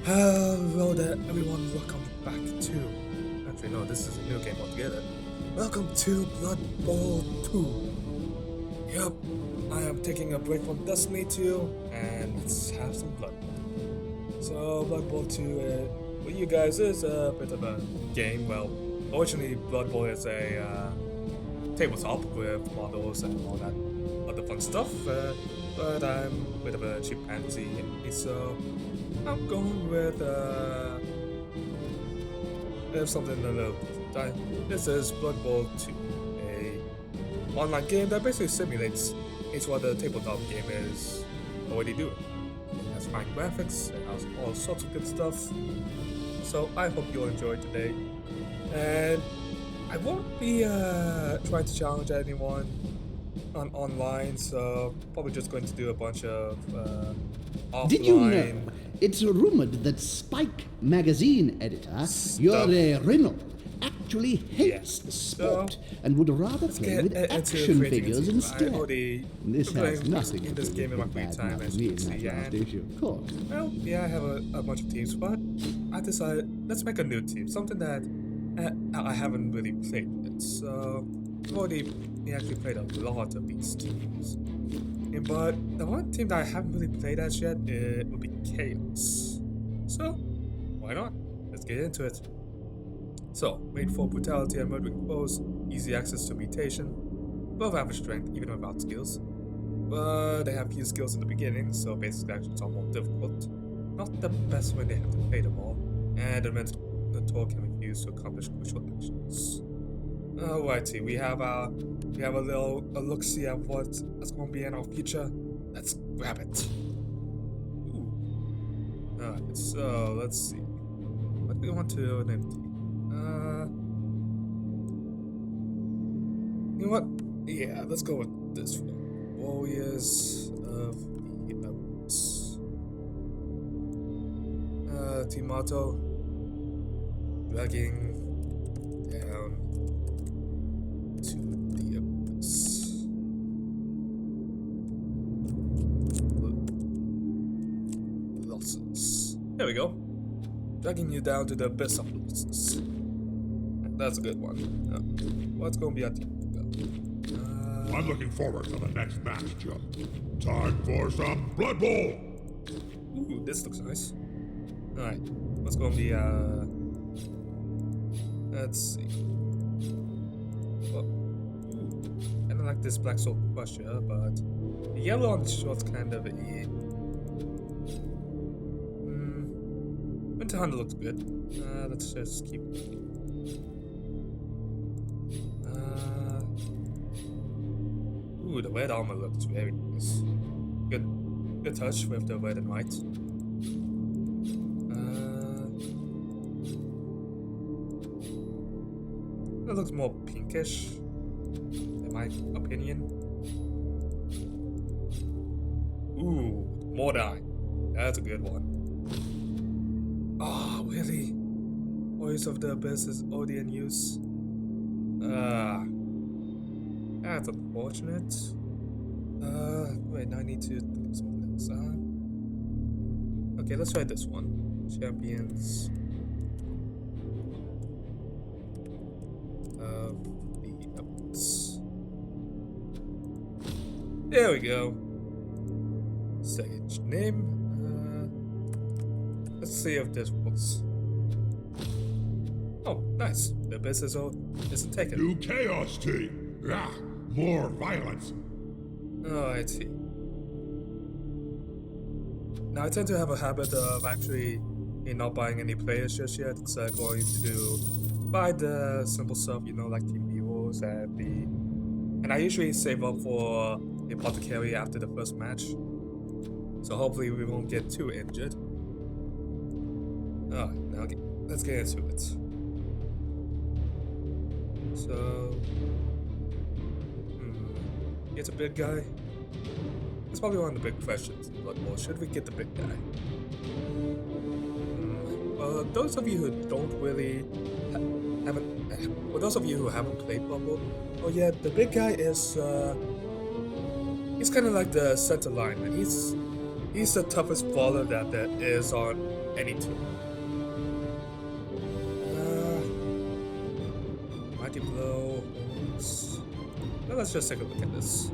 Hello there, everyone. Welcome back to. Actually, no, this is a new game altogether. Welcome to Blood Bowl 2. Yep, I am taking a break from Destiny 2, and let's have some Blood Bowl. So, Blood Bowl 2, for you guys, is a bit of a game. Well, originally, Blood Bowl is a tabletop with models and all that other fun stuff, but I'm a bit of a cheap pansy, so I'm going with something a little different. This is Blood Bowl 2, a online game that basically simulates it's what the tabletop game is already doing. It has fine graphics, it has all sorts of good stuff. So I hope you'll enjoy today. And I won't be trying to challenge anyone online, so probably just going to do a bunch of offline. Did you know? It's rumored that Spike magazine editor Yuri Rino actually hates the sport and would rather play with action figures instead. This has nothing to do with the bad mouth me in that last issue, of course. Well, yeah, I have a bunch of teams, but I decided let's make a new team, something that I haven't really played yet. So I've already actually played a lot of these teams. But the one team that I haven't really played as yet would be Chaos. So, why not? Let's get into it. So, made for brutality and murdering foes, easy access to mutation, both average strength even without skills. But they have few skills in the beginning, so basic actions are more difficult. Not the best when they have to play them all, and the mentor can be used to accomplish crucial actions. Alrighty, we have a little look-see at what's going to be in our future. Let's grab it. Ooh. Alright, so let's see. What do we want to name the team? You know what? Yeah, let's go with this one. Warriors of the Elements. Team motto. Dragging down to the abyss. Losses. There we go. Dragging you down to the abyss of losses. That's a good one. What's going to be our team? I'm looking forward to the next match, Joe. Time for some Blood Bowl! Ooh, this looks nice. Alright, what's going to be, let's see. I don't like this Black Soul Crusher, but the yellow on the short's kind of a... Winter Hunter looks good. Let's just keep it. Ooh, the red armor looks very nice. Good touch with the red and white. That looks more pinkish, in my opinion. Ooh, Mordai. That's a good one. Oh, really? Voice of the Abyss is already in use. That's unfortunate. Wait, now I need to think something else. Okay, let's try this one. Champions of the Abyss. There we go. Sage name. Let's see if this works. Oh, nice. The Abyss isn't taken. New Chaos Team! Ah, more violence! Oh, I see. Now, I tend to have a habit of actually not buying any players just yet. It's going to buy the simple stuff, you know, like Team Heroes and I usually save up for a pot to carry after the first match. So hopefully we won't get too injured. Alright, now let's get into it. So... It's a big guy. It's probably one of the big questions. But well, should we get the big guy? Those of you who don't really those of you who haven't played Bumble, oh yeah, the big guy is he's kind of like the center lineman. He's the toughest brawler that there is on any team. Mighty Blow. Well, let's just take a look at this.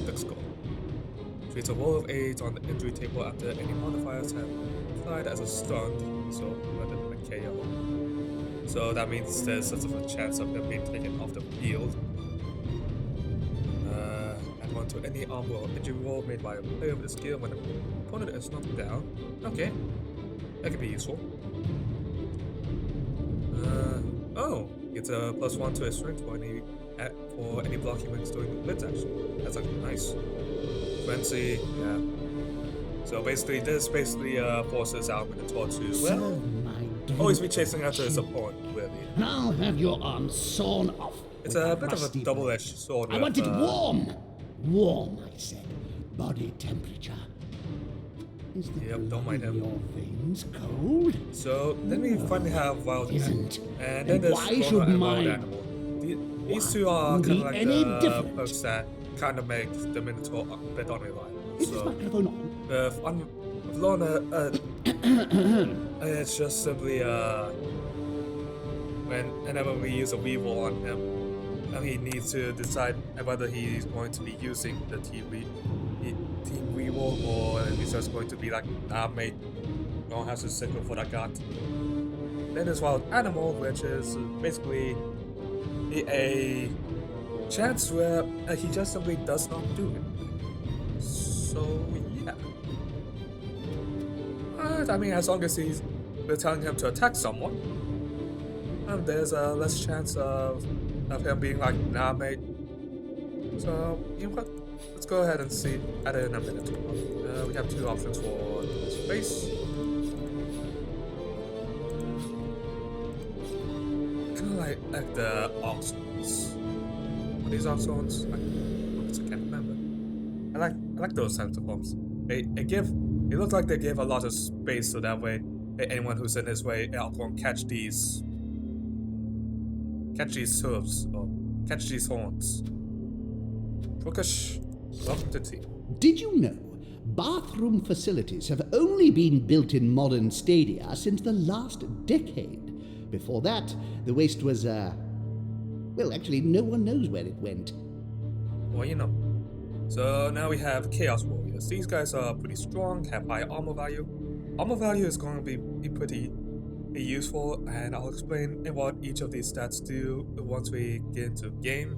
Let's go. Treats a roll of 8 on the injury table after any modifiers have applied as a stunt, so rather than a KO. So that means there's sort of a chance of them being taken off the field. Add 1 to any armor or injury roll made by a player with a skill when the opponent is knocked down. Okay, that could be useful. Oh, it's a +1 to his strength for any blocking when he's doing the blitz action. That's like nice. Frenzy, yeah. So basically, this forces our Minotaur to always be chasing after his opponent, really. Now have your arms sawn off. It's a bit of a double-edged sword. I want it warm. Warm, I said. Body temperature. Is the don't mind him. Your veins cold? So then we finally have Wild Animal. And then there's why should and my... Wild Animal. These two are kind of like the perks that kind of make the Minotaur a bit unreliable. Is this microphone on? With Lorna, it's just simply whenever we use a Weevil on him, and he needs to decide whether he's going to be using the Team Weevil or he's just going to be like, nah mate, don't have to signal for that god. Then there's Wild Animal, which is basically a chance where he just simply does not do it. So yeah. I mean, as long as we're telling him to attack someone, there's a less chance of him being like, nah mate. So you know what? Let's go ahead and see at it in a minute. We have 2 options for space. Kind of like the Oxons. Are these Oxons? I can't remember. I like those types of forms. They look like they give a lot of space, so that way anyone who's in his way won't catch these hooves or catch these horns. Prakash, welcome to the team. Did you know bathroom facilities have only been built in modern stadia since the last decade? Before that, the waste was, well, actually, no one knows where it went. Well, you know. So now we have Chaos Warriors. These guys are pretty strong, have high armor value. Armor value is going to be pretty useful, and I'll explain what each of these stats do once we get into game.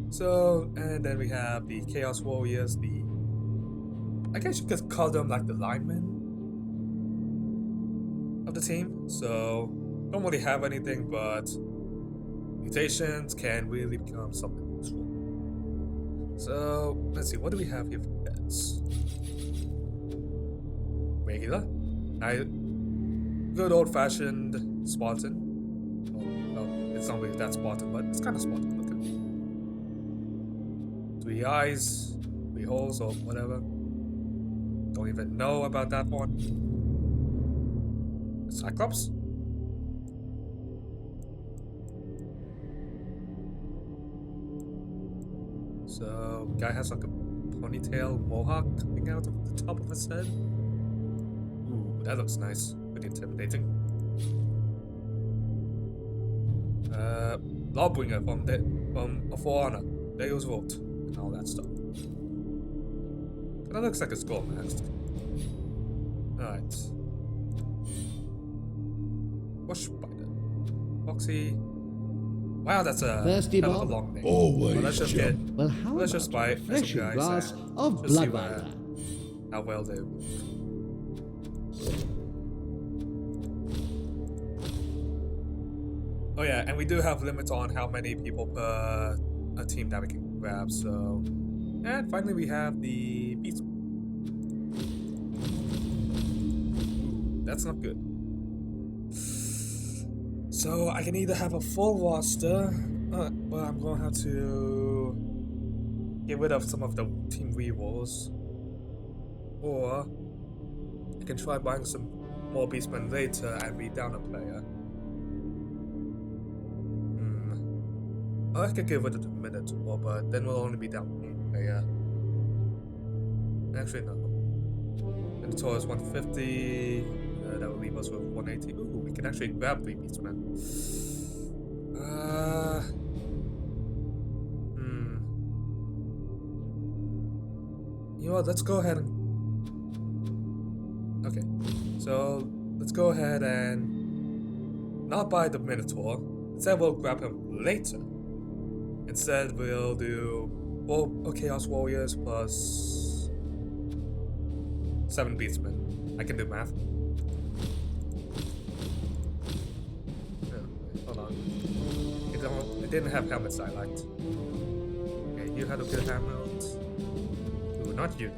So, and then we have the Chaos Warriors, I guess you could call them like the linemen of the team. So, don't really have anything, but mutations can really become something useful. So, let's see, what do we have here for pets? Regular. Good old-fashioned Spartan. Well, it's not really that Spartan, but it's kind of Spartan looking. 3 eyes, 3 holes, or whatever. Don't even know about that one. Cyclops? So, guy has like a ponytail mohawk coming out of the top of his head. Ooh, that looks nice. Pretty intimidating. Lawbringer from A For Honor. Deus Vult, and all that stuff. That looks like a skull mask. Alright. Bush Spider. Foxy. Wow, that's a Thirsty hell of a Bob? long name. Always. Well, let's just get. Well, how Let's about just buy a fresh some guys glass and of just see blood how well they work. Oh yeah, and we do have limits on how many people per a team that we can grab, so... And finally we have the Beast. Ooh, that's not good. So I can either have a full roster, well I'm going to have to get rid of some of the team rerolls, or I can try buying some more Beastmen later and be down a player. I could give it a minute or, but then we'll only be down one player. Actually, no. And the total is 150. That will leave us with 180. Ooh, we can actually grab 3 beatsmen. You know what? Let's go ahead and. Okay, so let's go ahead and not buy the Minotaur. Instead, we'll grab him later. Instead, we'll do 4 Chaos Warriors plus 7 beatsmen. I can do math. Hold on. It didn't have helmets I liked. Okay, you had a good helmet. Ooh, not you.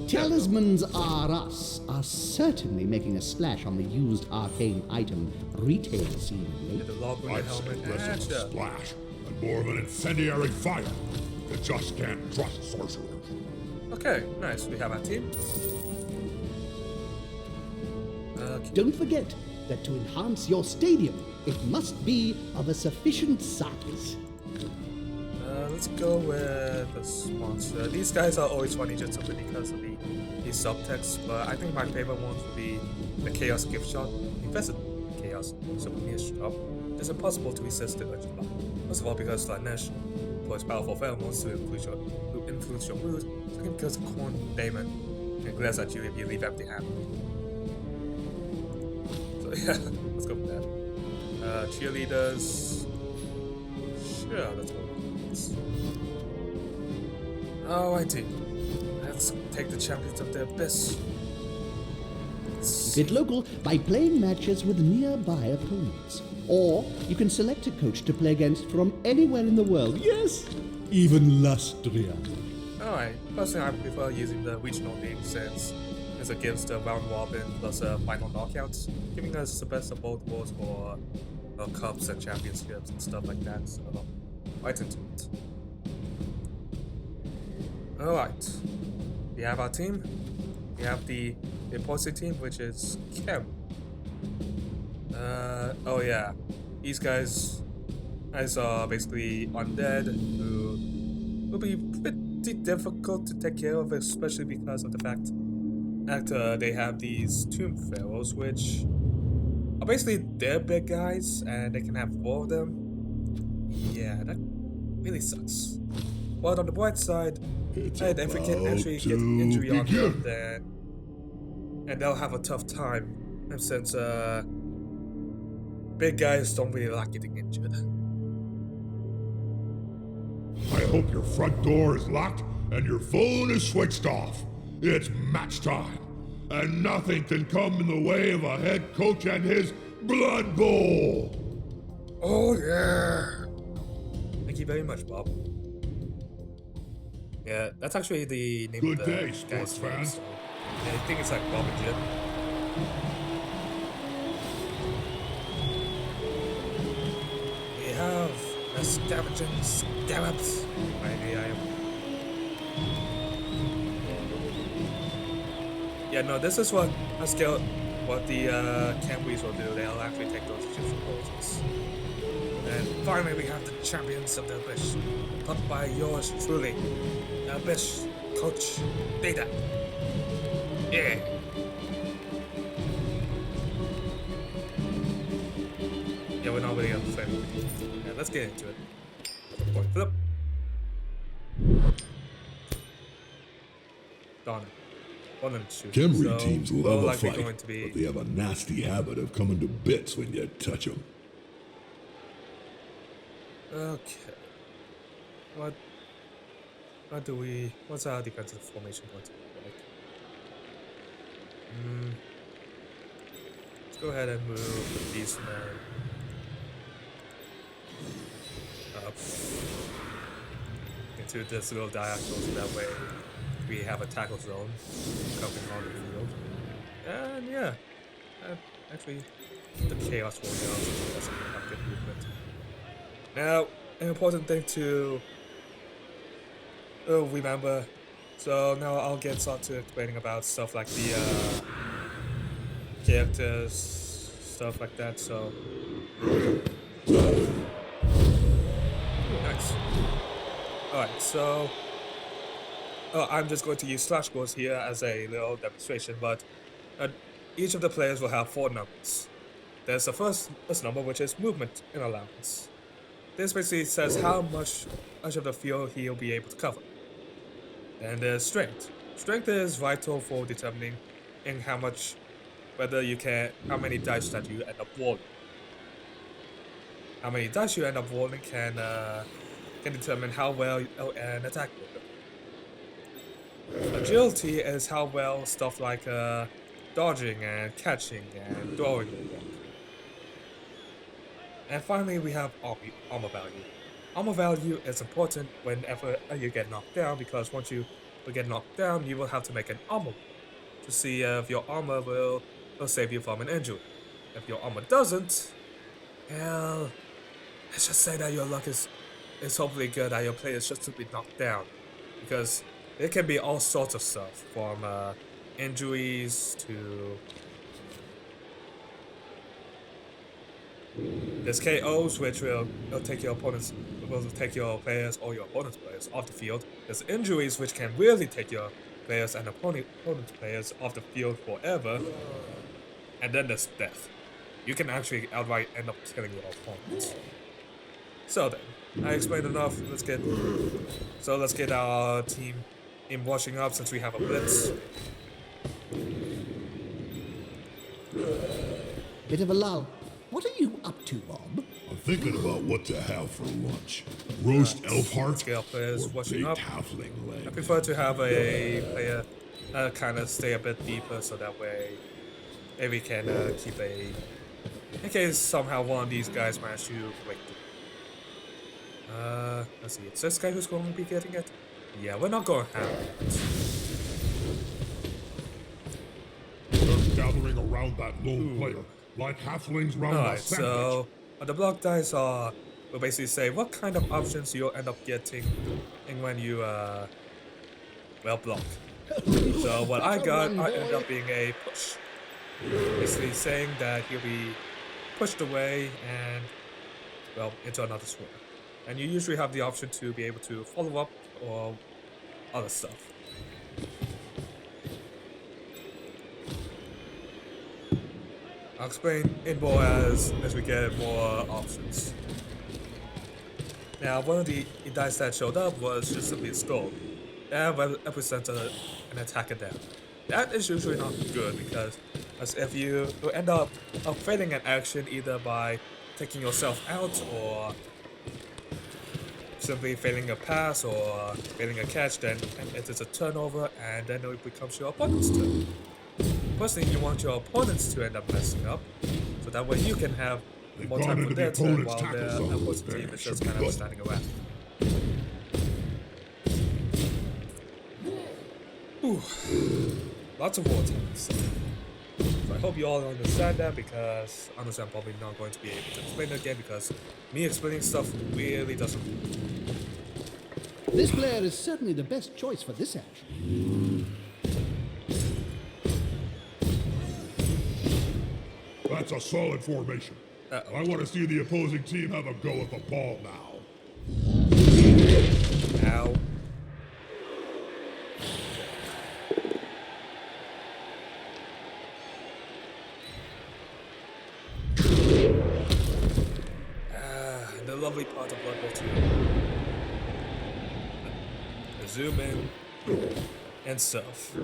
Talismans R Us are certainly making a splash on the used arcane item retail scene lately. I'd say less of a splash and more of an incendiary fire. You just can't trust sorcerers. Okay, nice. We have our team. Don't forget that to enhance your stadium, it must be of a sufficient size. Let's go with the sponsor. These guys are always funny just simply because of the subtext, but I think my favorite ones would be the Chaos Gift Shop. Invest in Chaos Souvenir Shop. It's impossible to resist the urge to buy. First of all, because Slanesh employs powerful pheromones to influence your mood. Second, because the corn daemon can glares at you if you leave empty-handed. So yeah, let's go with that. Cheerleaders. Sure, let's go. Alrighty, let's take the champions of the abyss. Get local by playing matches with nearby opponents. Or you can select a coach to play against from anywhere in the world. Yes, even Lustria. Alright, personally I prefer using the regional league since it gives the round robin plus a final knockouts, giving us the best of both worlds for cups and championships and stuff like that, so right into it. Alright, we have our team. We have the opposite team, which is Chem. Oh yeah, these guys are basically undead who will be pretty difficult to take care of, especially because of the fact that they have these tomb pharaohs, which are basically their big guys, and they can have 4 of them. Yeah, that really sucks. But on the bright side, if we can actually get injury on them, then and they'll have a tough time. And since big guys don't really like getting injured. I hope your front door is locked and your phone is switched off. It's match time, and nothing can come in the way of a head coach and his Blood Bowl. Oh yeah! Thank you very much, Bob. Yeah, that's actually the name Good of the day, sports fans. So, yeah, I think it's like Bob and Jim. We have the scavenging scarabs. Yeah, no, this is what the Cambri's will do. They'll actually take those two proposals. And finally, we have the champions of the Abyss, taught by yours truly, the Abyss Coach Data. Yeah. Yeah, we're not really on the same. Yeah, let's get into it. Point flip. Darn it. Camry teams love a fight, but they have a nasty habit of coming to bits when you touch them. Okay. What's our defensive formation going to look like? Let's go ahead and move the Beastman up into this little diagonal so that way we have a tackle zone covering all the field. And yeah, actually the Chaos Warrior also doesn't have good movement. Now, an important thing to remember. So now I'll get started explaining about stuff like the characters, stuff like that. So nice. Alright, so I'm just going to use slash scores here as a little demonstration, but each of the players will have 4 numbers. There's the first number, which is movement in allowance. This basically says how much of the field he'll be able to cover. And there's strength. Strength is vital for determining how many dice that you end up rolling. How many dice you end up rolling can determine how well an attack will go. Agility is how well stuff like dodging and catching and throwing will work. And finally, we have armor value. Armor value is important whenever you get knocked down, because once you get knocked down, you will have to make an armor roll to see if your armor will save you from an injury. If your armor doesn't, well, let's just say that your luck is hopefully good that your players just to be knocked down, because it can be all sorts of stuff, from injuries to there's KOs, which will take your players or your opponent's players off the field. There's injuries, which can really take your players and opponent's players off the field forever. And then there's death. You can actually outright end up killing your opponents. So then, I explained enough. Let's get our team in washing up, since we have a blitz. Bit of a lull. What are you up to, Bob? I'm thinking about what to have for lunch. Roast elf heart or washing baked up. halfling leg. I prefer to have a player kind of stay a bit deeper, so that way we can keep in case somehow one of these guys manage to break through. Let's see, it's this guy who's going to be getting it? Yeah, we're not going to have it. They're gathering around that lone player, like halflings round a sandwich. So the block dice will basically say what kind of options you'll end up getting when you block. So what I got, I ended up being a push. Basically saying that he'll be pushed away and, well, into another square. And you usually have the option to be able to follow up or other stuff. I'll explain in more as we get more options. Now, one of the dice that showed up was just simply a skull. That represents an attacker down. That is usually not good, because as if you end up failing an action either by taking yourself out or simply failing a pass or failing a catch, then it is a turnover, and then it becomes your opponent's turn. Personally, you want your opponents to end up messing up, so that way you can have more time for their turn while the opposing team is just kind of standing around. Ooh, lots of war times. So I hope you all understand that, because honestly I'm probably not going to be able to explain it again, because me explaining stuff really doesn't. This player is certainly the best choice for this action. That's a solid formation. I want to see the opposing team have a go at the ball now. Ow. The lovely part of Blood Bowl 2. Zoom in and stuff.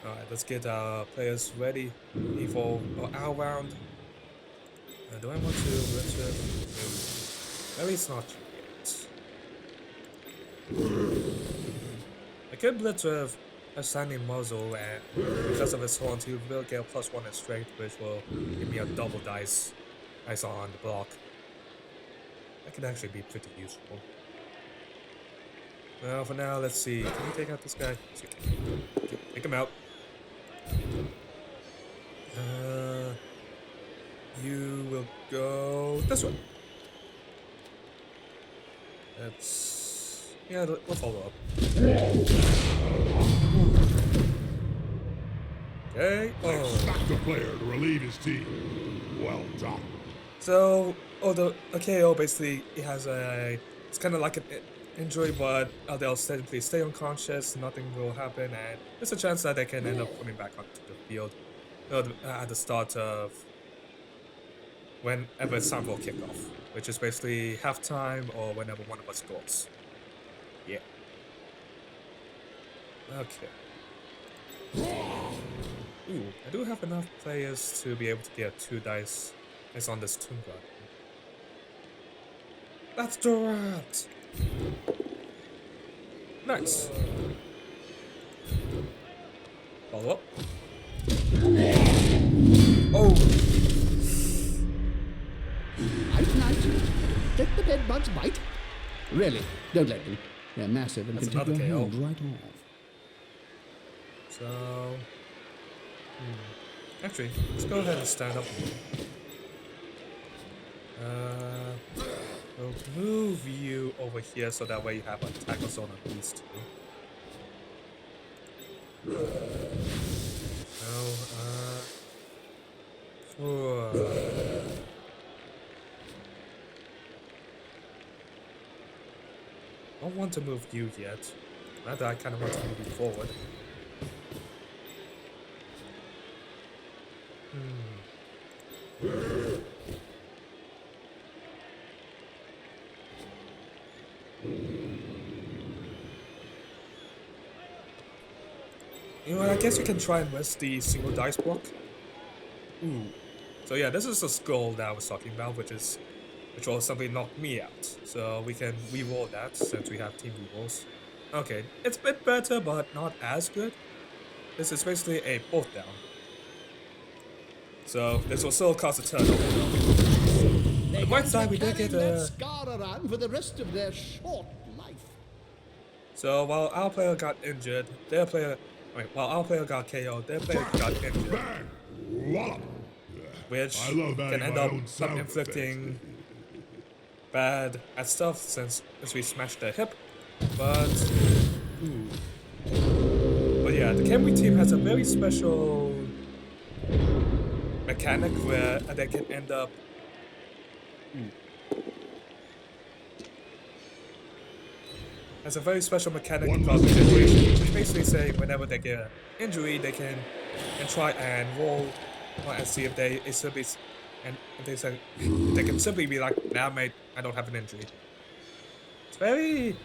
Alright, let's get our players ready for our round. Do I want to blitz with? Maybe it's not yet. I could blitz with a standing muzzle, and because of his horns, he will get a +1 in strength, which will give me a double dice on the block. That could actually be pretty useful. Well, for now, let's see. Can we take out this guy? Yes, we can. Take him out. You will go this way. We'll follow up. Okay. Back the player to relieve his team. Well done. So, the KO basically it has it's kind of like injury, but they'll simply stay unconscious, nothing will happen, and there's a chance that they can end up coming back onto the field at the start of whenever it's time for kickoff, which is basically halftime or whenever one of us scores. Yeah. Okay. Ooh, I do have enough players to be able to get 2 dice based on this Tomb Guard. That's the rat! Nice. Follow up. Oh! Night. Take the bed bugs bite. Really, don't let them. They're massive and That's can take your another hand KO. right off. So... Actually, let's go ahead and stand up. We'll move you over here so that way you have a tackle zone on these two. I don't want to move you yet. Rather, I kind of want to move you forward. You know what, I guess you can try and rest the single dice block. Ooh. So yeah, this is the skull that I was talking about, which will simply knock me out. So we can re-roll that since we have team re-rolls. Okay, it's a bit better, but not as good. This is basically a fourth down. So this will still cause a turnover. On the right side, we did get a... scar around for the rest of their short life. So while our player got injured, while our player got KO'd, their player got injured. Which can end up inflicting bad at stuff since we smashed their hip. But yeah, the Camry team has a very special mechanic where they can end up has a very special mechanic called regeneration, which basically say whenever they get an injury, they can try and roll and see if they can simply be like, nah mate, I don't have an injury. It's very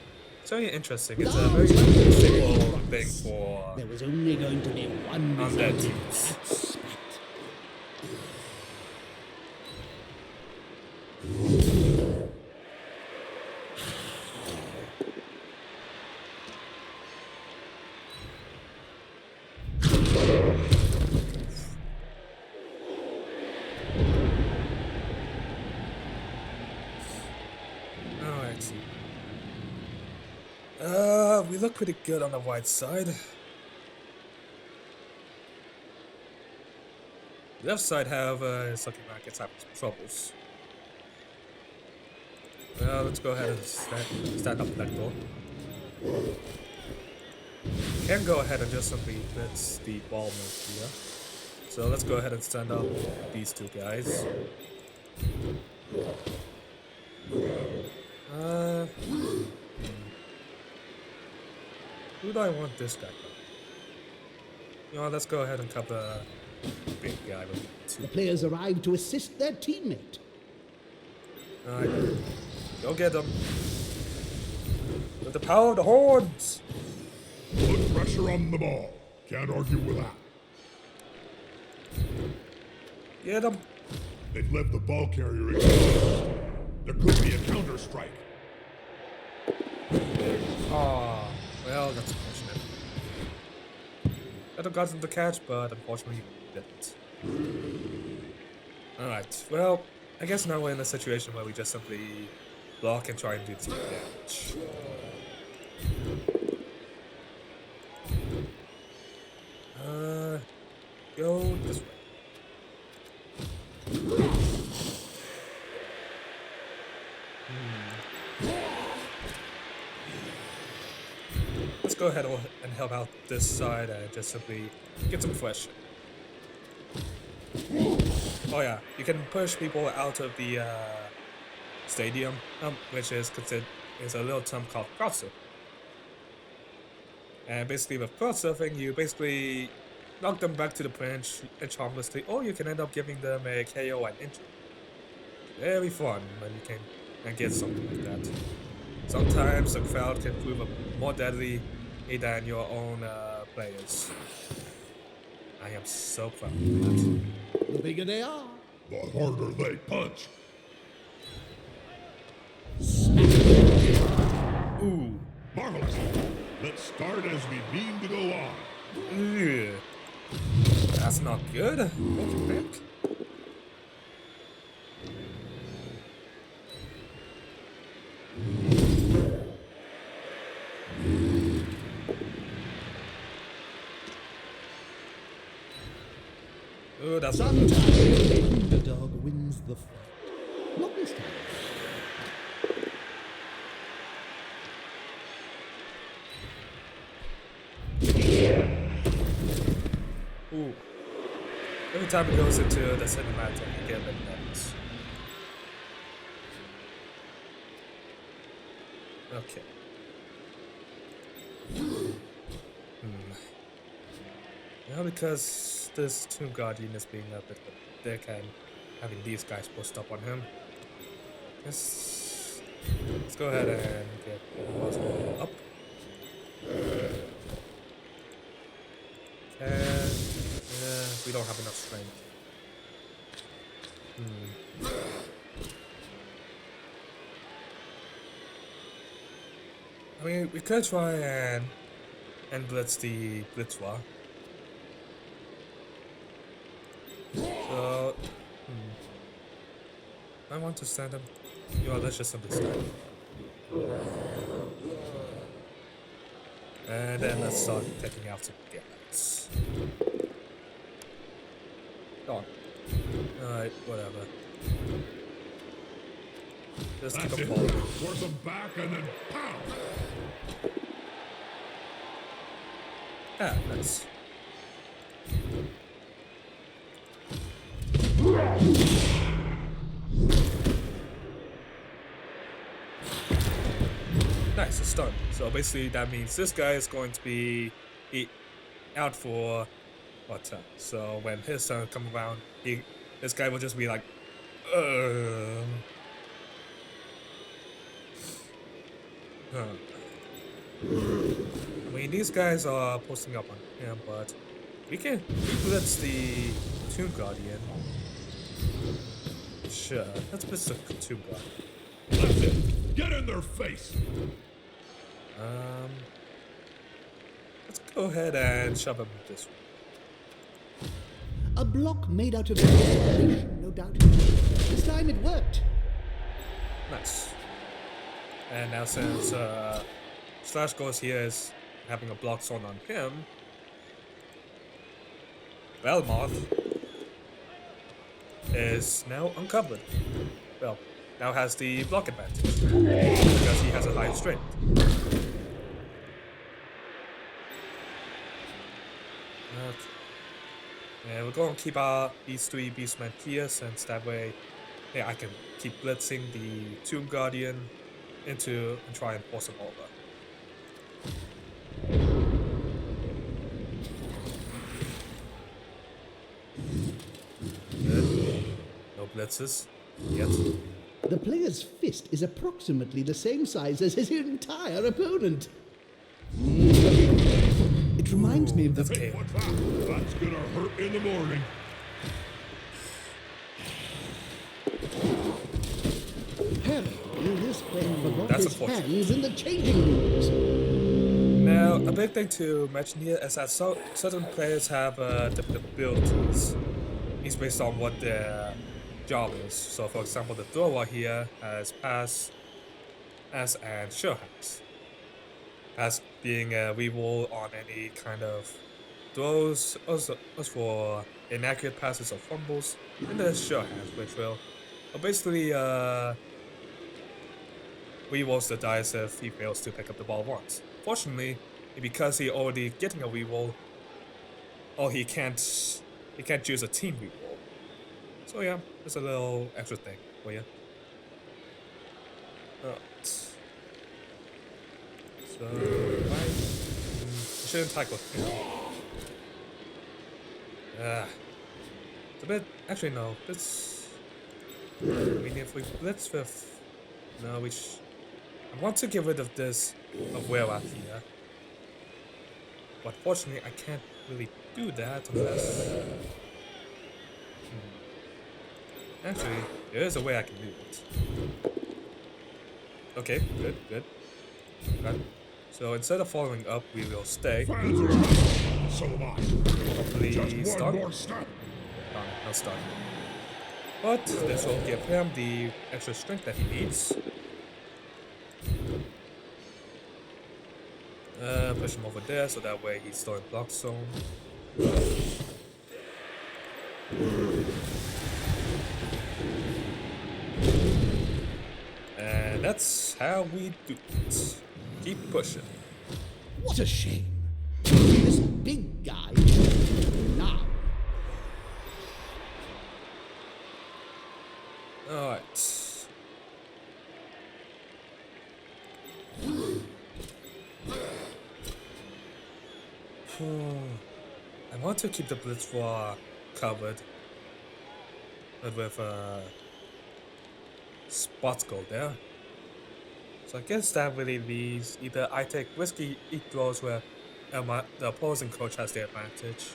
interesting. It's a very simple thing for there was only going to be one undead result. teams. We look pretty good on the white side. The left side, however, is looking like it's having some troubles. Well, let's go ahead and stand up that door. Can go ahead and just simply blitz the ball move here. So let's go ahead and stand up these two guys. Who do I want this guy from? You know, let's go ahead and cover the big guy with two. The players arrived to assist their teammate. Alright, go get them. With the power of the horns! Put pressure on the ball. Can't argue with that. Get them. They've left the ball carrier exposed. There could be a counter strike. Aww, well, that's unfortunate. I'd have gotten the catch, but unfortunately didn't. Alright, well, I guess now we're in a situation where we just simply block and try and do some damage. Go this way. Let's go ahead and help out this side and just simply get some fresh. Oh yeah, you can push people out of the stadium, which is is a little term called crowd surfing. And basically with crowd surfing, you basically knock them back to the bench harmlessly, or you can end up giving them a KO and injury. Very fun when you can get something like that. Sometimes the crowd can prove more deadly than your own players. I am so proud of that. The bigger they are, the harder they punch. Ooh. Marvelous. Let's start as we mean to go on. Ugh. That's not good. Welcome back. Oh, that's sometimes the underdog wins the fight. Not this time. Ooh. Every time it goes into the cinematic, you get a bit nervous. Okay. Now because this Tomb Guardian is being a bit of a dick and having these guys post up on him, let's go ahead and get Oswald up. And we don't have enough strength. I mean, we could try and blitz the Blitzwa. So, I want to send him. You know, let's just understand. And then let's start taking out some guys. Go on. Alright, whatever. Just keep them falling. Force them back and then pow! Ah, nice. Nice, a stun. So basically that means this guy is going to be out for what time? So when his turn comes around, this guy will just be like, I mean, these guys are posting up on him, but we blitz the Tomb Guardian. Sure, let's blitz the Tomb Guardian. That's it. Get in their face. Let's go ahead and shove him this way. A block made out of inspiration, no doubt. This time it worked. Nice. And now since Slash Ghost here is having a block zone on him, Belmoth is now uncovered. Well, now has the block advantage because he has a higher strength. Okay. Yeah, we're going to keep these three beastmen here since that way, yeah, I can keep blitzing the Tomb Guardian and try and force him over. Good. No blitzes yet. The player's fist is approximately the same size as his entire opponent. It reminds me of the... Hey, what's that? That's gonna hurt in the morning. Harry, this friend forgot That's his unfortunate. hands in the changing rooms. Now, a big thing to mention here is that certain players have different abilities. It's based on what their job is. So, for example, the thrower here has pass, as and sure hands. As being a reroll on any kind of throws, as for inaccurate passes or fumbles, and there's sure hands, which will basically rerolls the dice if he fails to pick up the ball once. Fortunately, because he already getting a reroll, or he can't choose a team reroll. So yeah, there's a little extra thing for you. Alright. So, right? Shouldn't tackle him. It's a bit. Actually, no. Let's. I mean, if we blitz with. No, I want to get rid of this Aware here. But fortunately, I can't really do that unless. Actually, there is a way I can do it. Okay, good. So instead of following up, we will stay. So am I. Hopefully Just stun. one more step. No stun. But this will give him the extra strength that he needs. Push him over there so that way he's still in block zone. And that's how we do it. Keep pushing. What a shame. This big guy now. Alright. I want to keep the Blitz War covered. But with Spot Gold there. So I guess that really leaves either I take risky eat throws where the opposing coach has the advantage,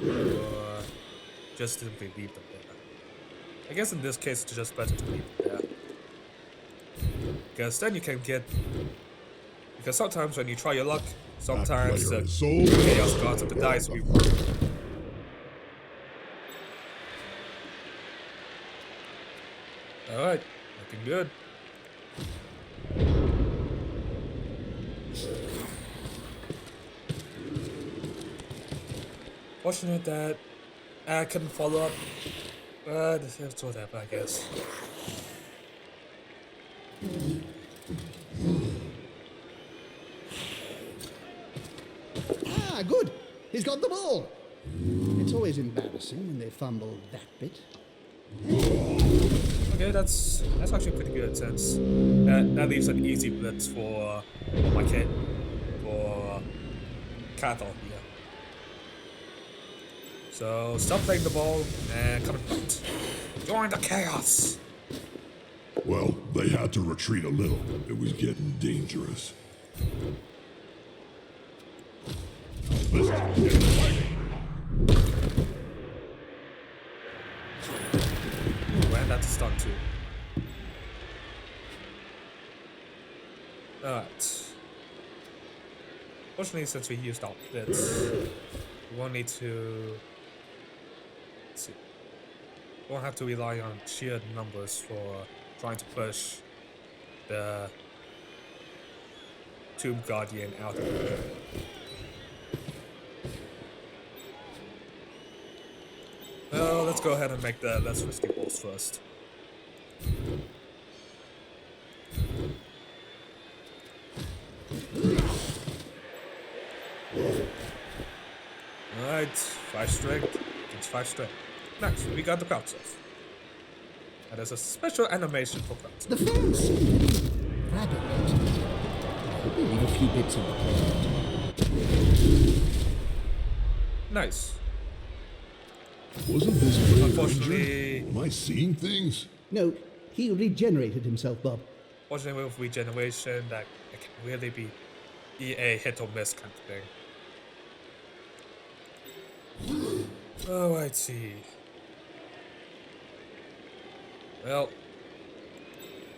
or just simply leave them there. I guess in this case it's just better to leave them there. Because then you can get... Because sometimes when you try your luck, sometimes the chaos gods of the dice will... Alright, looking good. Fortunate that I couldn't follow up, but it's whatever, I guess. Ah, good. He's got the ball. It's always embarrassing when they fumble that bit. Okay, that's actually pretty good since that leaves an easy blitz for my kid, for Cathal here. So stop playing the ball and come and fight. Join the chaos. Well, they had to retreat a little. It was getting dangerous. Let's get fighting. And that's a stun too. Alright. Fortunately, since we used our blitz, we won't need to... Let's see. We won't have to rely on sheer numbers for trying to push the Tomb Guardian out of the game. Well, let's go ahead and make the less risky balls first. Alright, 5 strength. It's 5 strength. Nice, we got the crowd off. And there's a special animation for crowds. The fans seem rather late. We'll leave a few bits of the plate. Nice. Wasn't this player Unfortunately... injured? Am I seeing things? No, he regenerated himself, Bob. Fortunately with regeneration, that it can really be EA hit or miss kind of thing. Oh, I see. Well,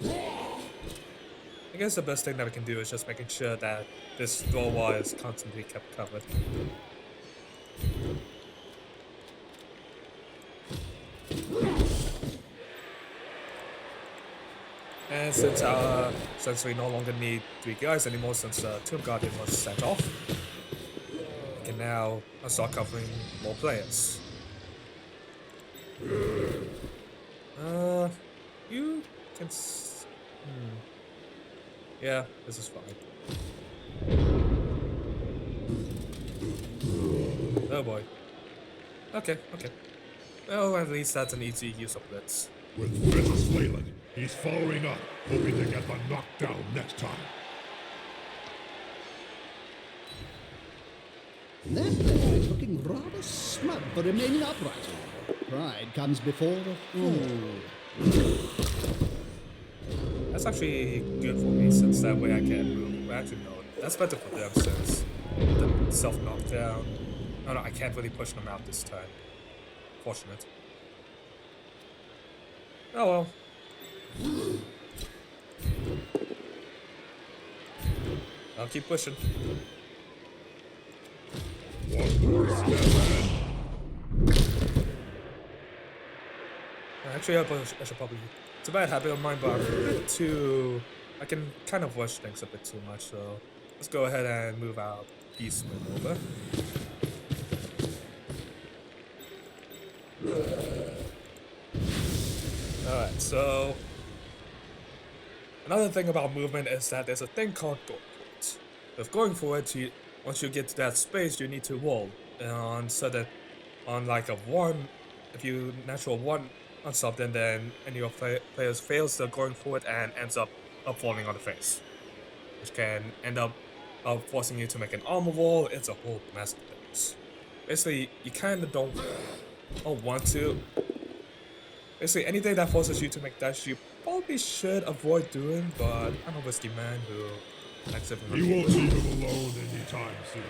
I guess the best thing that we can do is just making sure that this door wall is constantly kept covered. And since we no longer need 3 guys anymore, since Tomb Guardian was sent off, we can now start covering more players. You can. Yeah, this is fine. Oh boy. Okay. Well, at least that's an easy use of blitz. With Princess Leyland, he's following up, hoping to get the knockdown next time. That player is looking rather smug for remaining upright. Pride comes before the fall. That's actually good for me, since that way I can move. Well, actually, no, that's better for them, since the self-knockdown. No, I can't really push them out this time. Fortunate. Oh well. I'll keep pushing. Actually, I should probably... It's a bad habit of mine, but I'm a bit too... I can kind of rush things a bit too much, so... Let's go ahead and move our AbyssMan over. Alright, so... Another thing about movement is that there's a thing called goal points. With going forward, once you get to that space, you need to roll. And so that on like a 1, if you natural 1 on something, then any of your players fails the going forward and ends up falling on the face. Which can end up forcing you to make an armor roll. It's a whole mess of things. Basically, you kinda don't want to. Basically, anything that forces you to make dash, you probably should avoid doing, but I'm a risky man who likes it. He won't leave him alone anytime soon.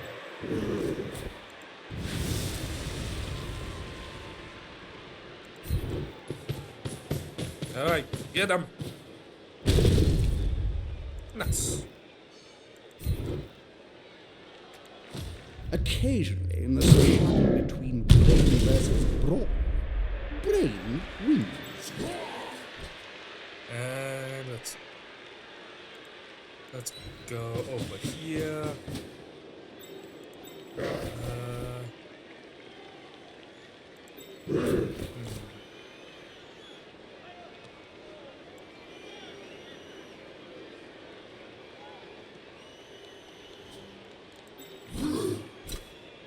Alright, get him. Nice. Occasionally, in the struggle between brain versus brawn, brain wins. And let's go over here.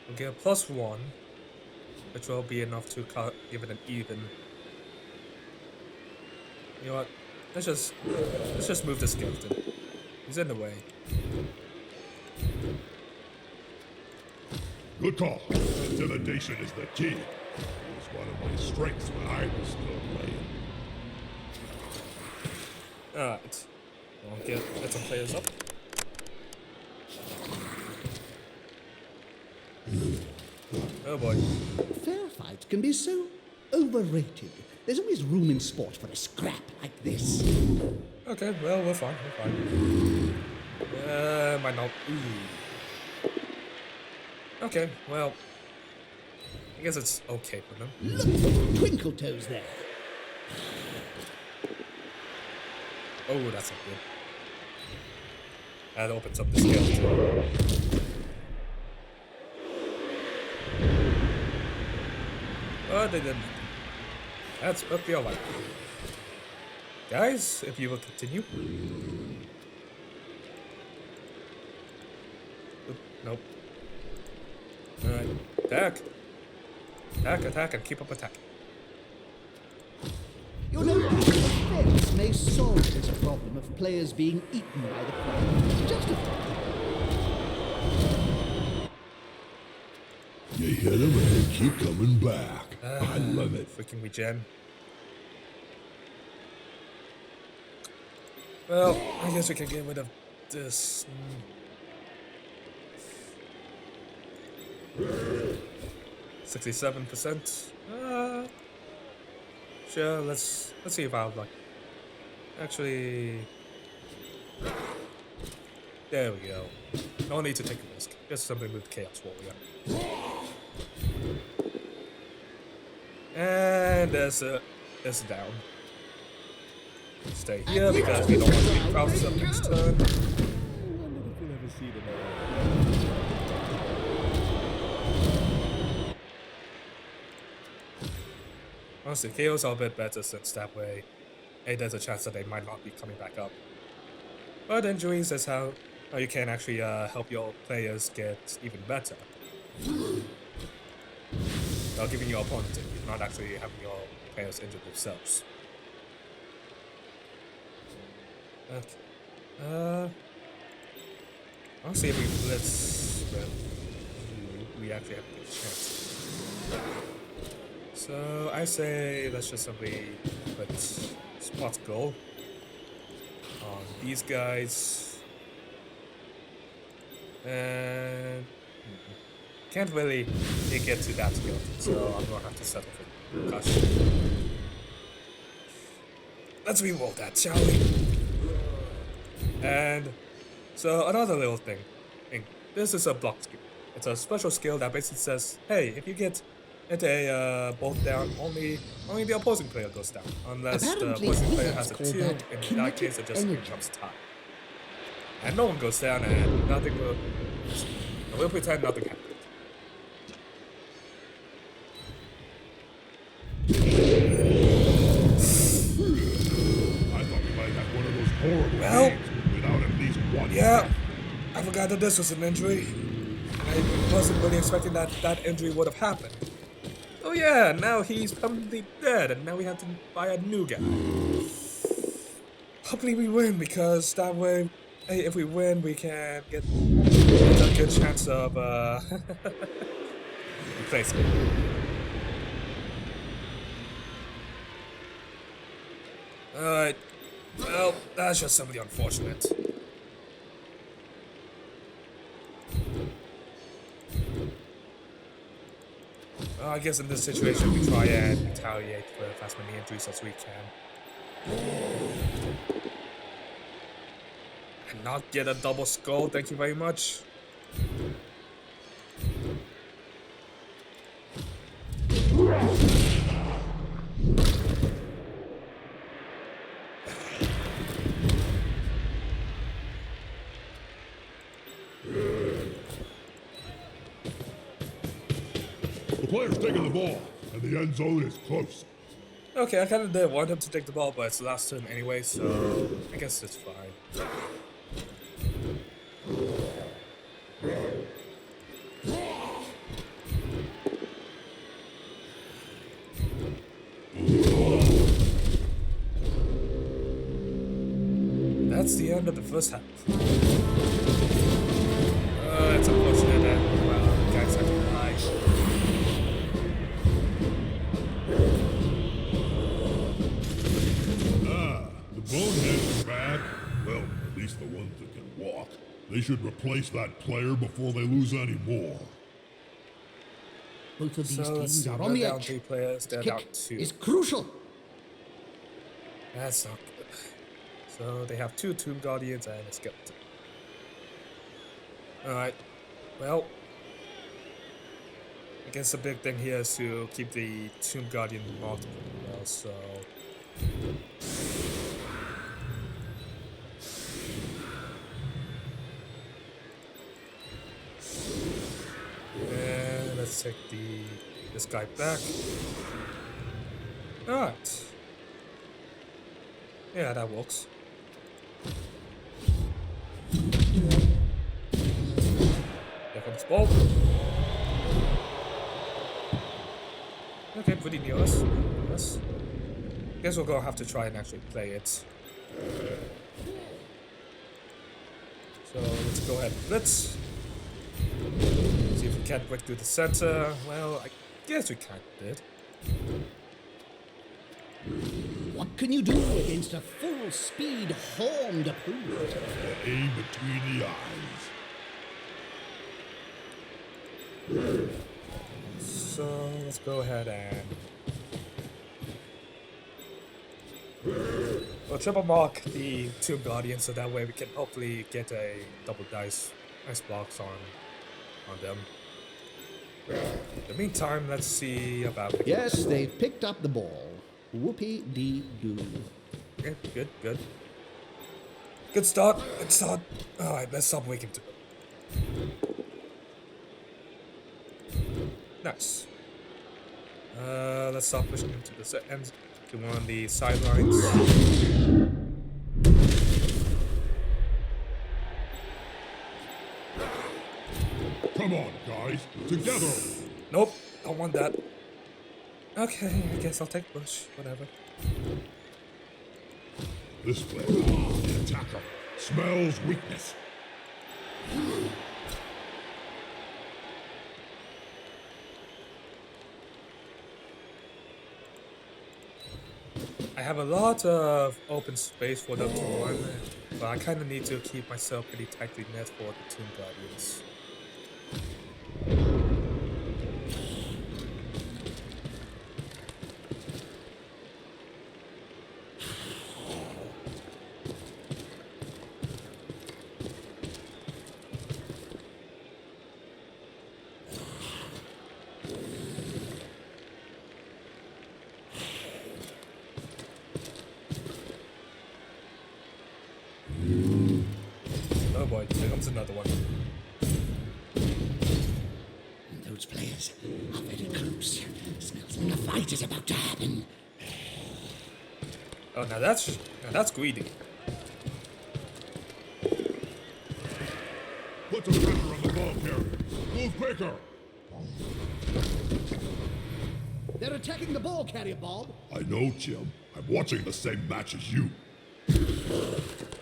We'll get a +1, which will be enough to give it an even. You know what? Let's just move the skeleton. He's in the way. Good call. Intimidation is the key. It was one of my strengths when I was still playing. Alright. We'll get some players up. Oh boy. Fair fights can be so overrated. There's always room in sport for a scrap like this. Okay, well, we're fine, might not... Ooh. Okay, well... I guess it's okay for them. Look for the twinkle toes there. Oh, that's not good. That opens up the skeleton. Oh, they didn't. That's up your life. Guys, if you will continue. Oop, nope. Alright. Attack! Attack, and keep up attacking. You know, defense may solve this problem of players being eaten by the crowd. Just a thought. You hit him and they keep coming back. I love it. Freaking regen. Well, I guess we can get rid of this. 67%. Sure, let's see if I'll like. Actually, there we go. No need to take a risk. Just simply move Chaos Warrior. And there's a down. Stay here because we don't want to be crouched up next turn. I wonder if we'll ever see them. Honestly, KOs are a bit better since that way, there's a chance that they might not be coming back up. But injuries is how you can actually help your players get even better. Without giving your opponent it, not actually having your players injure themselves. Okay. Honestly, if we blitz, we actually have a good chance. So I say let's just simply put spot goal on these guys. And can't really get to that skill, so I'm gonna have to settle for concussion. Let's re-roll that, shall we? And so another little thing. This is a block skill. It's a special skill that basically says, hey, if you get into a bolt down, only the opposing player goes down. Unless the opposing player has a 2, in that case it just becomes tie. And no one goes down and nothing will... We'll pretend nothing happened. I thought we might have one of those horrible games without at least one. Yeah, I forgot that this was an injury. I wasn't really expecting that injury would have happened. Oh yeah, now he's permanently dead, and now we have to buy a new guy. Hopefully we win, because that way, hey, if we win, we can get a good chance of replacing him. Alright, well, that's just somebody unfortunate. Well, I guess in this situation we try and retaliate with as many injuries as we can. And not get a double skull, thank you very much. The player's taking the ball, and the end zone is close. Okay, I kind of did want him to take the ball, but it's the last turn anyway, so I guess it's fine. That's the end of the first half. It's unfortunate that, well, guys have to die. The boneheads are back. Well, at least the ones that can walk. They should replace that player before they lose any more. Both of these So teams are on the down edge. 3 players, they're down Kick 2. is crucial. That's not good. So they have 2 Tomb Guardians and a Skeleton. Alright, well, I guess the big thing here is to keep the Tomb Guardian multiple, so... And let's take this guy back. Alright. Yeah, that works. There comes ball. Okay, pretty near us. Yes. Guess we're gonna have to try and actually play it. So let's go ahead and blitz. See if we can't break through the center. Well, I guess we kind of did. What can you do against a full-speed horned opponent? Aim between the eyes. So let's go ahead and we'll triple mark the Tomb Guardians so that way we can hopefully get a double dice blocks on them. In the meantime, let's see about... Yes, they picked up the ball. Whoopie-dee-doo. Okay, good, good. Good start, good start. Alright, let's stop waking to it. Nice. Let's start pushing him to the end, to one of the sidelines. Come on, guys, together. Nope, don't want that. Okay, I guess I'll take Bush, whatever. This player, the attacker, smells weakness. have a lot of open space for them to run, but I kind of need to keep myself pretty tightly knit for the Tomb Guardians. Oh boy, here comes another one. Those players are very close. Smells like a fight is about to happen. Oh, now that's greedy. Put the pressure on the ball carrier. Move quicker. They're attacking the ball carrier, Bob. I know, Jim. I'm watching the same match as you.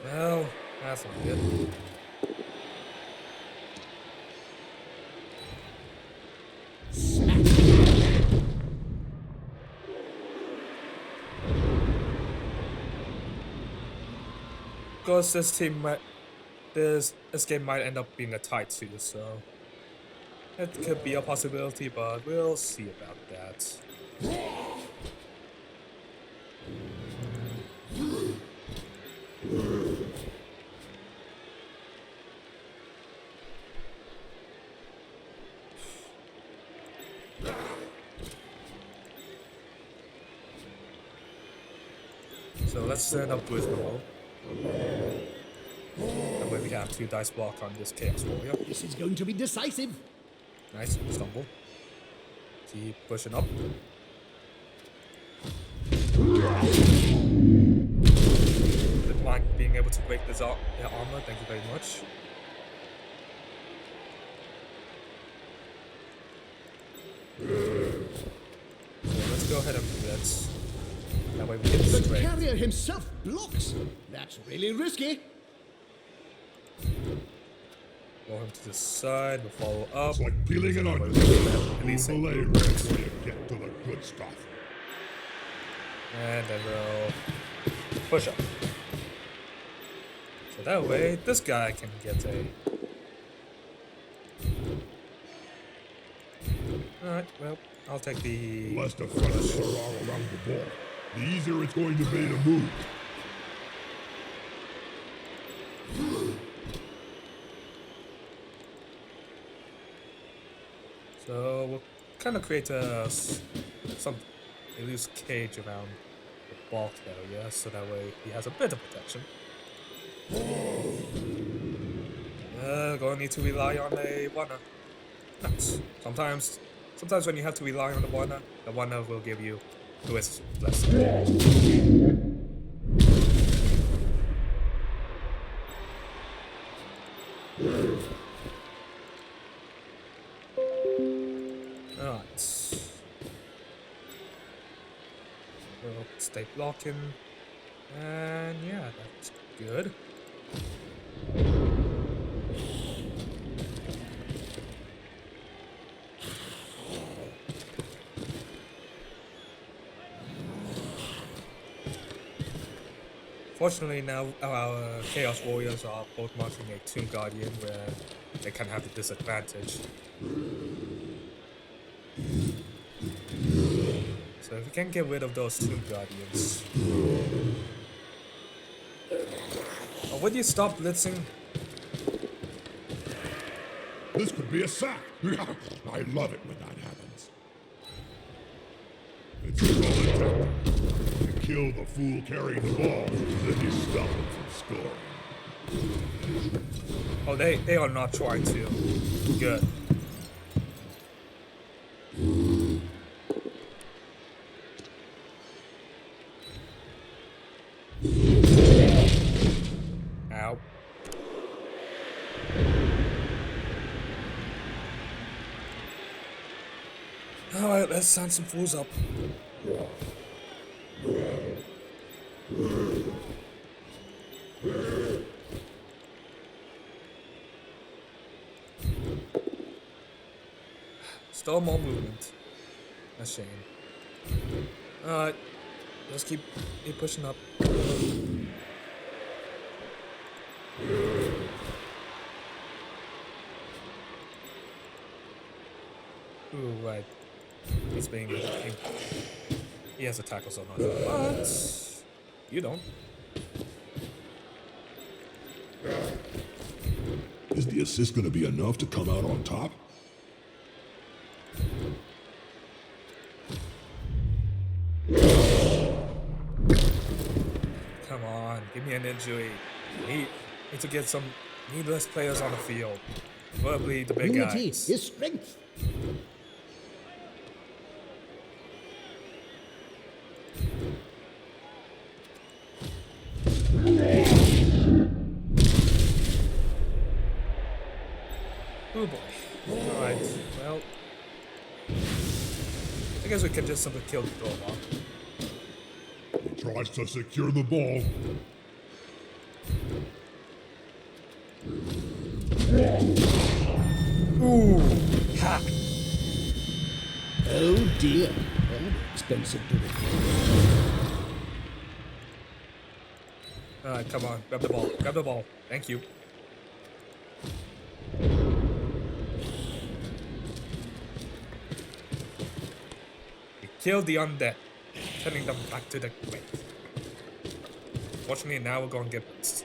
Well, that's not good. Because this game might end up being a tie too, so it could be a possibility, but we'll see about that. So let's set up with roll. And when we have 2 dice block on this Chaos Warrior. This is going to be decisive. Nice, stumble. Keep pushing up. Didn't mind being able to break this armor, thank you very much. So let's go ahead and do that. That way we get The straight. carrier himself blocks. That's really risky. Roll him to the side, we'll follow up. It's like peeling an onion. Release Move the it. layer before you get to the good stuff. And then we'll push up. So that way, this guy can get a... Alright, well, I'll take the... The less defenses there are around the ball, the easier it's going to be to move. So we'll kind of create a loose cage around the bulk area, so that way he has a bit of protection. Gonna need to rely on a runner. Nice. Sometimes when you have to rely on the runner will give you twist blessing. Alright. We'll stay blocking. And yeah, that's good. Fortunately now our Chaos Warriors are both marching a Tomb Guardian where they can have the disadvantage. So if we can get rid of those Tomb Guardians. Oh, would you stop blitzing? This could be a sack. I love it when that happens. It's a solid tactic. You kill the fool carrying the ball, then you stop him from scoring. Oh, they are not trying to. Good. Ow. Alright, let's sign some fools up. Still more movement. A shame. Alright. Just keep pushing up. Ooh, right. He's being... He has a tackle zone on him, but... You don't. Is the assist gonna be enough to come out on top? Come on, give me an injury. Need to get some needless players on the field. Probably the big Unity guys. is strength. Oh boy. Alright, well... I guess we can just simply kill the robot. He tries to secure the ball. Ooh! Ha! Oh dear. Very expensive to repair. Alright, come on. Grab the ball. Grab the ball. Thank you. We killed the undead, turning them back to the grave. Fortunately, now we're gonna get blitzed.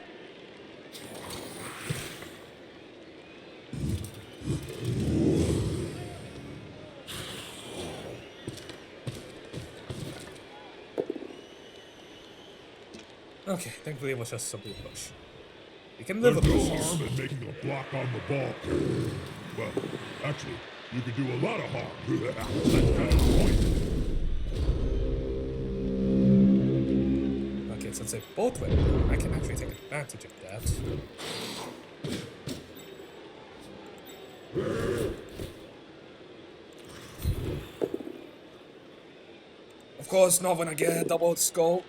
Okay, thankfully it was just a blue push. You can live with There's no this. harm in making a block on the ball. Well, actually, you could do a lot of harm. That's kind of the point. Okay, since they both went, I can actually take advantage of that. Of course, not when I get a double skull.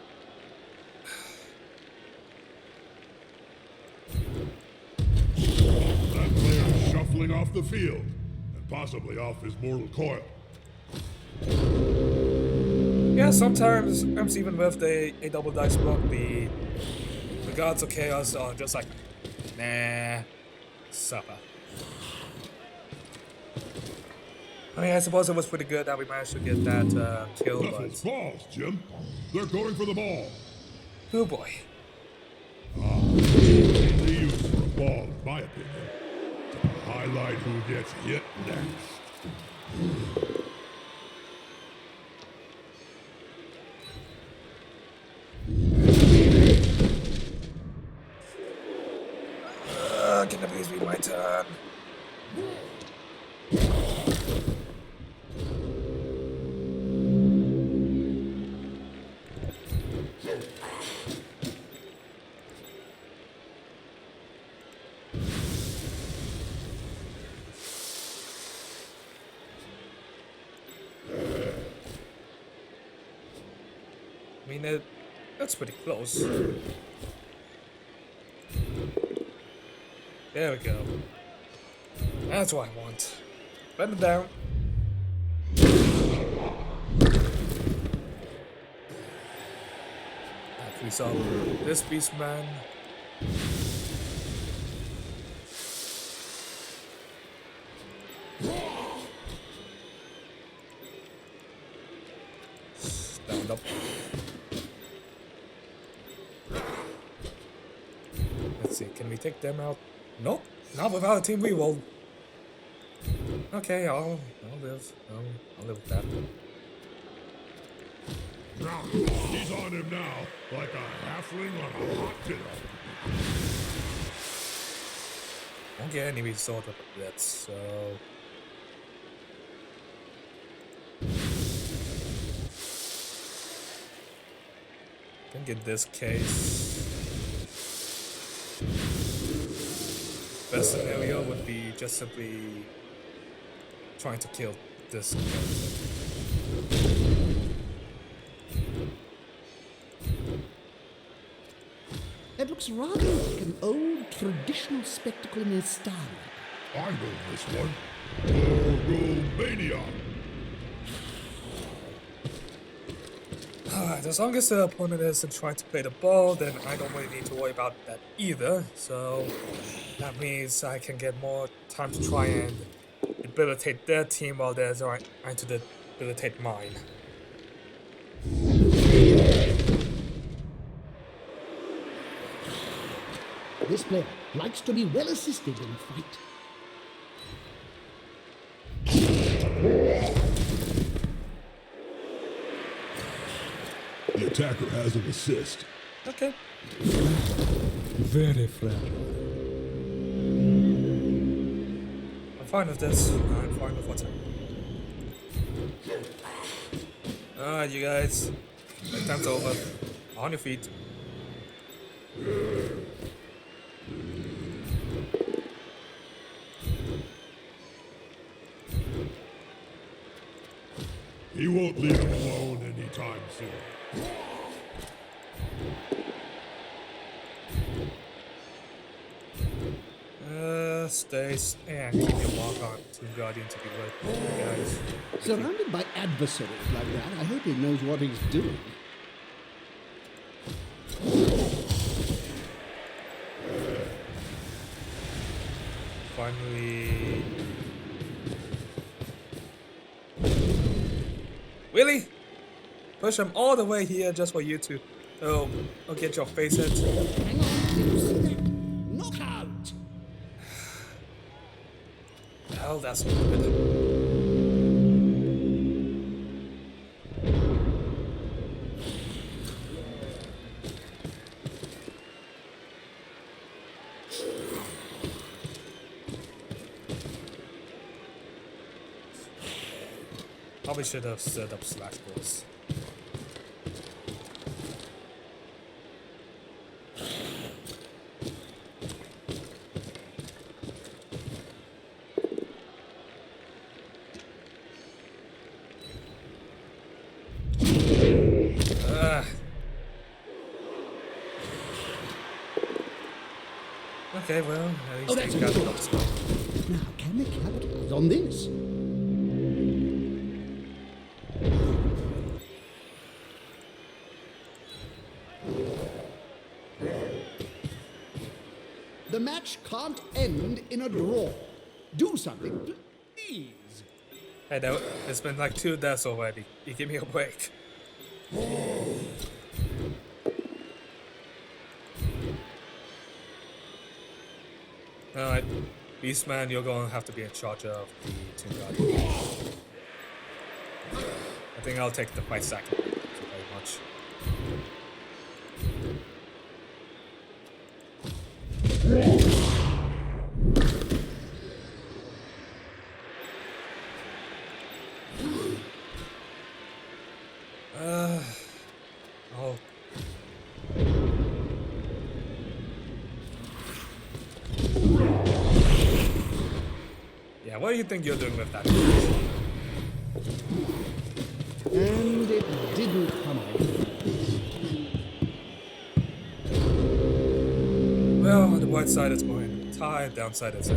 That player is shuffling off the field, and possibly off his mortal coil. Yeah, sometimes even with a double dice block, the gods of chaos are just like, nah, supper. I mean, I suppose it was pretty good that we managed to get that kill, Leffels but... balls, Jim. They're going for the ball. Oh boy. They use for a ball, in my opinion, to highlight who gets hit next. Can it please be my turn? I mean, that's pretty close. There we go. That's what I want. Bend it down. After we saw this beast man. Stand up. Let's see, can we take them out? Nope, not without a team reroll. Okay, I'll live. I'll live with that. Now, he's on him now, like a halfling on a hot dinner. Won't get any sort of that, so... I think in this case... best scenario would be just simply trying to kill this character. It looks rather like an old traditional spectacle in a style. I know this one. Romania. As long as the opponent isn't trying to play the ball, then I don't really need to worry about that either. So that means I can get more time to try and debilitate their team while they're trying to debilitate mine. This player likes to be well assisted in a fight. The attacker has an assist. Okay. Very friendly. I'm fine with this. I'm fine with what's happening. Alright, you guys. Break time's over. On your feet. He won't leave him alone anytime soon. Stay and keep your mark on Team Guardian to be with you guys. Surrounded by adversaries like that, I hope he knows what he's doing. Finally. Really? Push him all the way here just for you to get your face hit. Hang on, did you see that? Knockout! Hell, that's good. Probably should have set up slash balls. Okay, well, at least that's they got good. it stuff. Now, can they capitalize on this? The match can't end in a draw. Do something, please. Hey, it's been like 2 deaths already. You give me a break. Alright, Beastman, you're going to have to be in charge of the Team Guardian. I think I'll take the fight second. Thank you very much. Oh. Yeah, what do you think you're doing with that? And it didn't come out. Well, on the white side it's going tie, downside it's a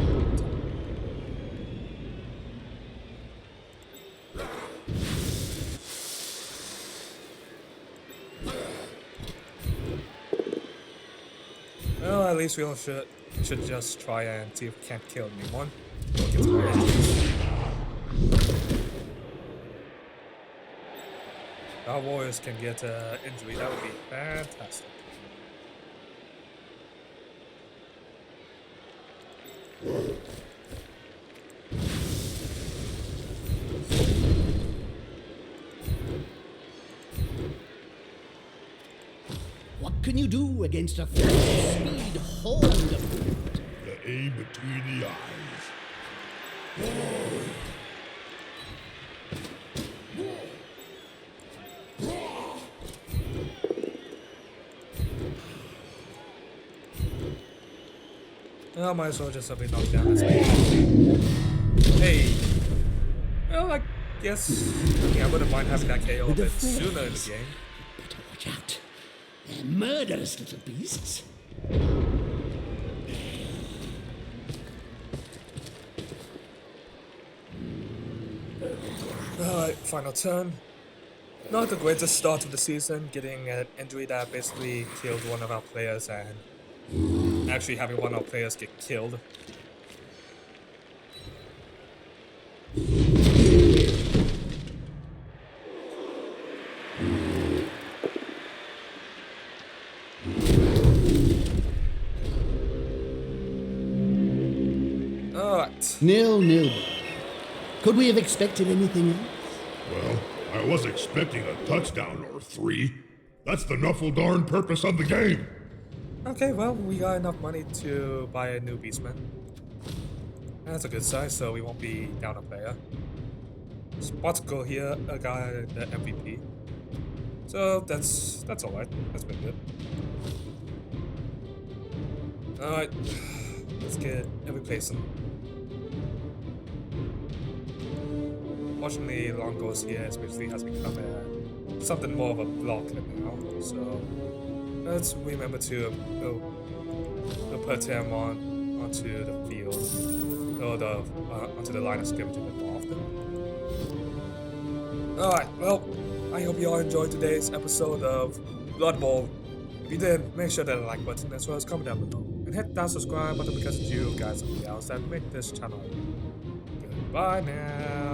well, at least we all should just try and see if we can't kill anyone. Don't get to my enemies. Our warriors can get injury, that would be fantastic. What can you do against a full-speed horned opponent? The aim between the eyes. I might as well just have been knocked down as well. Hey! Well, I guess I wouldn't mind having that KO a bit sooner in the game. Better watch out. They're murderous little beasts. Alright, final turn. Not the greatest start of the season, getting an injury that basically killed one of our players and actually having one of our players get killed. Alright. 0-0. Could we have expected anything else? Well, I was expecting a touchdown or 3. That's the nuffle darn purpose of the game. Okay, well, we got enough money to buy a new beastman. That's a good size, so we won't be down a player. Spotsicle here, a guy, the MVP. So that's alright. That's pretty good. Alright, let's get every placing. Fortunately, Longos here especially has become something more of a blocker now, so let's remember to put him onto the field, or onto the line of scrimmage a bit more often. Alright, well, I hope you all enjoyed today's episode of Blood Bowl. If you did, make sure to hit the like button as well as comment down below. And hit that subscribe button because it's you guys and gals that make this channel. Goodbye now.